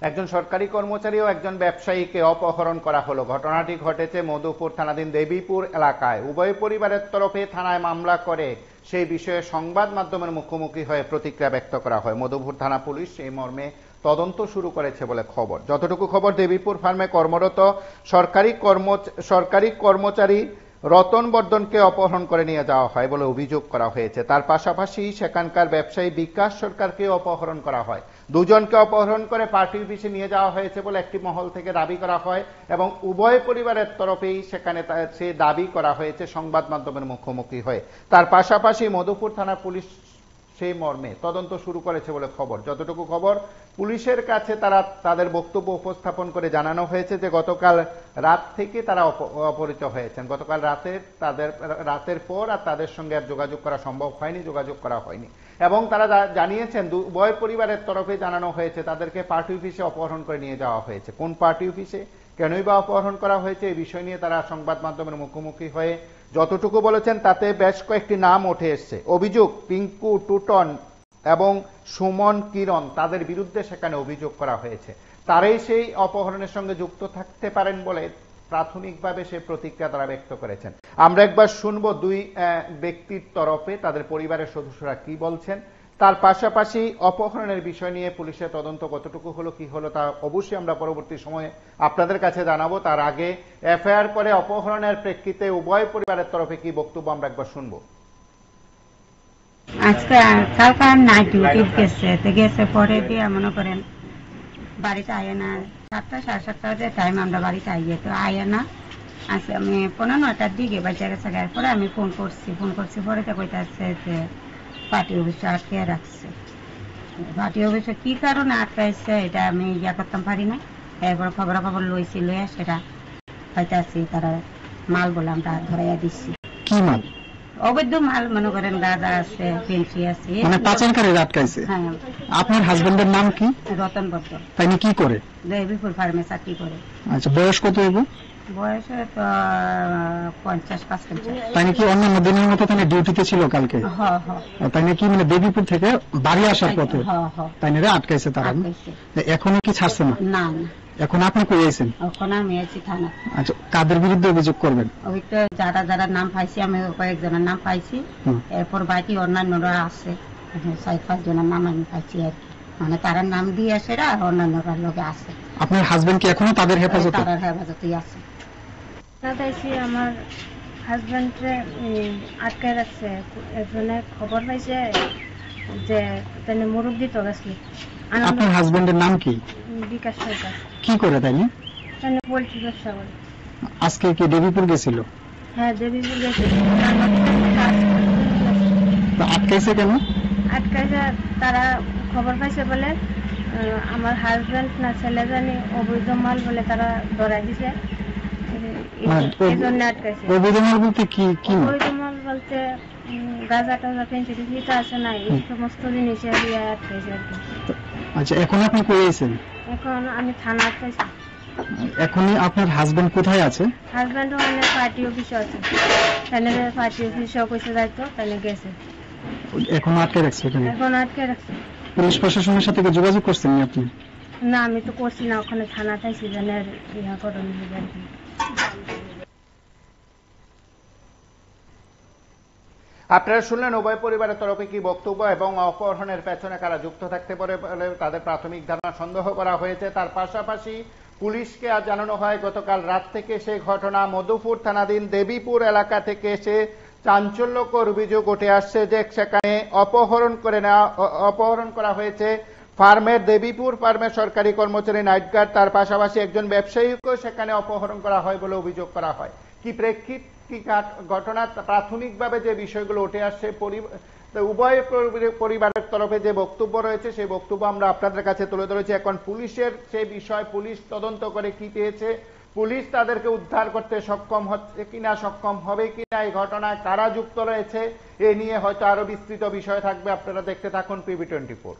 একজন সরকারি কর্মচারী ও একজন ব্যবসায়ীকে অপহরণ করা হলো। ঘটনাটি ঘটেছে মধুপুর থানাধীন দেবীপুর এলাকায়। উভয় পরিবারের তরফে থানায় মামলা করে সেই বিষয়ে সংবাদ মাধ্যমের মুখোমুখি হয়ে প্রতিক্রিয়া ব্যক্ত করা হয়। মধুপুর থানা পুলিশ এই মর্মে তদন্ত শুরু করেছে বলে খবর। যতটুকু খবর, দেবীপুর ফার্মে কর্মরত সরকারি কর্মচারী রতন বর্ধনকে অপহরণ করে নিয়ে যাওয়া হয় বলে অভিযোগ করা হয়েছে। তার পাশাপাশি সেখানকার ব্যবসায়ী বিকাশ সরকারকে অপহরণ করা হয়। দুজনকে অপহরণ করে পার্টি অফিসে নিয়ে যাওয়া হয়েছে বলে একটি মহল থেকে দাবি করা হয় এবং উভয় পরিবারের তরফেই সেখানে সে দাবি করা হয়েছে সংবাদ মাধ্যমের মুখোমুখি হয়ে। তার পাশাপাশি মধুপুর থানা পুলিশ সেই মর্মে তদন্ত শুরু করেছে বলে খবর। যতটুকু খবর, পুলিশের কাছে তাদের বক্তব্য উপস্থাপন করে জানানো হয়েছে যে গতকাল রাত থেকে তারা অপহৃত হয়েছেন। গতকাল রাতের পর আর তাদের সঙ্গে আর যোগাযোগ করা সম্ভব হয়নি, যোগাযোগ করা হয়নি এবং তারা জানিয়েছেন উভয় পরিবারের তরফে জানানো হয়েছে তাদেরকে পার্টি অফিসে অপহরণ করে নিয়ে যাওয়া হয়েছে। কোন পার্টি অফিসে, কেনই বা অপহরণ করা হয়েছে, এই বিষয় নিয়ে তারা সংবাদ মাধ্যমের মুখোমুখি হয়ে যতটুকু বলেছেন তাতে বেশ কয়েকটি নাম উঠে এসছে। অভিযোগ, পিঙ্কু, টুটন এবং সুমন কিরণ, তাদের বিরুদ্ধে সেখানে অভিযোগ করা হয়েছে। তারাই সেই অপহরণের সঙ্গে যুক্ত থাকতে পারেন বলে প্রাথমিকভাবে সে প্রতিক্রিয়া তারা ব্যক্ত করেছেন। আমরা একবার শুনবো দুই ব্যক্তির তরফে তাদের পরিবারের সদস্যরা কি বলছেন। তার পাশাপাশি অপহরণের বিষয় নিয়ে পুলিশের তদন্ত কতটুকু হলো কি হলো তা অবশ্যই আমরা পরবর্তী সময়ে আপনাদের কাছে জানাবো। তার আগে এফআইআর করে অপহরণের প্রেক্ষিতে উভয় পরিবারের তরফে কি বক্তব্য আমরা একবার শুনবো। আজকে কালকে নাইট ডিউটি গেছে পরে দিয়ে মনে করেন বাড়িতে আয় না, 7টা সাড়ে 7টার টাইম আমরা বাড়িতে আইয়ে তো আয় না। আচ্ছা, আমি 9:15টার দিকে বাচ্চা গেছে, পরে আমি ফোন করছি পরে তো কইতাছে যে পার্টি অফিসে আটকে রাখছে। পার্টি অফিসে কি কারণে আটকাইছে এটা আমি করতাম পারি না। এরপর খবর লইয়া সেটা হইতাছি তারা মাল বলে আমরা ধরাইয়া দিচ্ছি। কি মাল? অবৈধ মাল, মনে করেন গাঁজা আছে, পেন্সি আছে, মানে পাচারকারী আটকাইছে। হ্যাঁ। আপনার হাজবেন্ডের নাম কি? রতন বর্ধন। তাই কি করে? দেবীপুর ফার্মে চাকরি করে। আচ্ছা, বয়স কত হইব? বয়স তো 50-55। তাই নাকি অন্যান্য দিনের মতো তাই ডিউটিতে ছিল কালকে? তাই নাকি মানে দেবীপুর থেকে বাড়ি আসার পথে তাই না আটকাইছে তারা? এখনো কি ছাড়ছে না? না। এখন আপনি কই আইছেন? এখন আমি আছি থানা। আচ্ছা, কাদের বিরুদ্ধে অভিযোগ করবেন? অভিযোগ যারা নাম পাইছি, আমি কয়েকজনের নাম পাইছি, এরপর বাকি অন্যান্যরা আছে 4-5 জনের নাম আমি পাইছি আর কি। মানে তারা নাম দিয়ে সেরা অন্যান্যরা লোকে আছে। আপনার হাজবেন্ড কি এখনো তাদের হেফাজতে? তাদের হেফাজতেই আছে। আমার হাজবেন্ডে আটকে রাখছে। একজনে খবর পাইছে যে তাই মুরব্বী তো গেছে। আপনার হাজবেন্ডের নাম কি? বিকাশ সরকার। কি করে তাই না? পোল্ট্রি ব্যবসা করে। আজকে কি দেবীপুর গেছিল? হ্যাঁ, দেবীপুর গেছিল। আটকাইছে কেন? আটকাইছে তারা খবর পাইছে বলে আমার হাজবেন্ড না ছেলে জানি অবৈধ মাল বলে তারা ধরাই দিছে। অবৈধ মাল বলতে কি? অবৈধ মাল বলতে গাঁজা টাজা পেন্সি টিটা আছে না, এই সমস্ত জিনিস আটকাইছে আর কি। আচ্ছা, এখন আপনি কই আছেন? এখন আমি থানা আটকাইছি। এখন আপনার হাজবেন্ড কোথায় আছে? হাজবেন্ড ওখানে পার্টি অফিসে আছে। তাহলে পার্টি অফিসে কইছে যাইতো, তাহলে গেছে। এখন আটকে রাখছে? এখন আটকে রাখছে। পুলিশ প্রশাসনের সাথে যোগাযোগ করছেন আপনি? না, আমি তো করছি না, ওখানে থানা থাইছি জানের ইয়া করুন। আপনারা শুনলেন উভয় পরিবারের তরফে কি বক্তব্য এবং অপহরণের পেছনে কারা যুক্ত থাকতে পারে বলে তাদের প্রাথমিক ধারণা সন্দেহ করা হয়েছে। তার পাশাপাশি পুলিশকে আজ জানানো হয় গতকাল রাত থেকে সেই ঘটনা মধুপুর থানাধীন দেবীপুর এলাকা থেকে এসে চাঞ্চল্যকর অভিযোগ উঠে আসছে যে সেখানে অপহরণ করা হয়েছে দেবীপুর ফার্মের সরকারি কর্মচারী নাইট গার্ড। তার পাশাপাশি একজন ব্যবসায়ীকেও সেখানে অপহরণ করা হয় বলে অভিযোগ করা হয়। কি প্রেক্ষিত, কি ঘটনা, প্রাথমিকভাবে যে বিষয়গুলো উঠে আসছে, উভয় পরিবারের তরফে যে বক্তব্য রয়েছে সেই বক্তব্য আমরা আপনাদের কাছে তুলে ধরেছি। এখন পুলিশের সেই বিষয়, পুলিশ তদন্ত করে কি পেয়েছে, পুলিশ তাদেরকে উদ্ধার করতে সক্ষম হচ্ছে কিনা, সক্ষম হবে কিনা, এই ঘটনায় কারা যুক্ত রয়েছে এ নিয়ে হয়তো আরো বিস্তৃত বিষয় থাকবে। আপনারা দেখতে থাকুন PB24।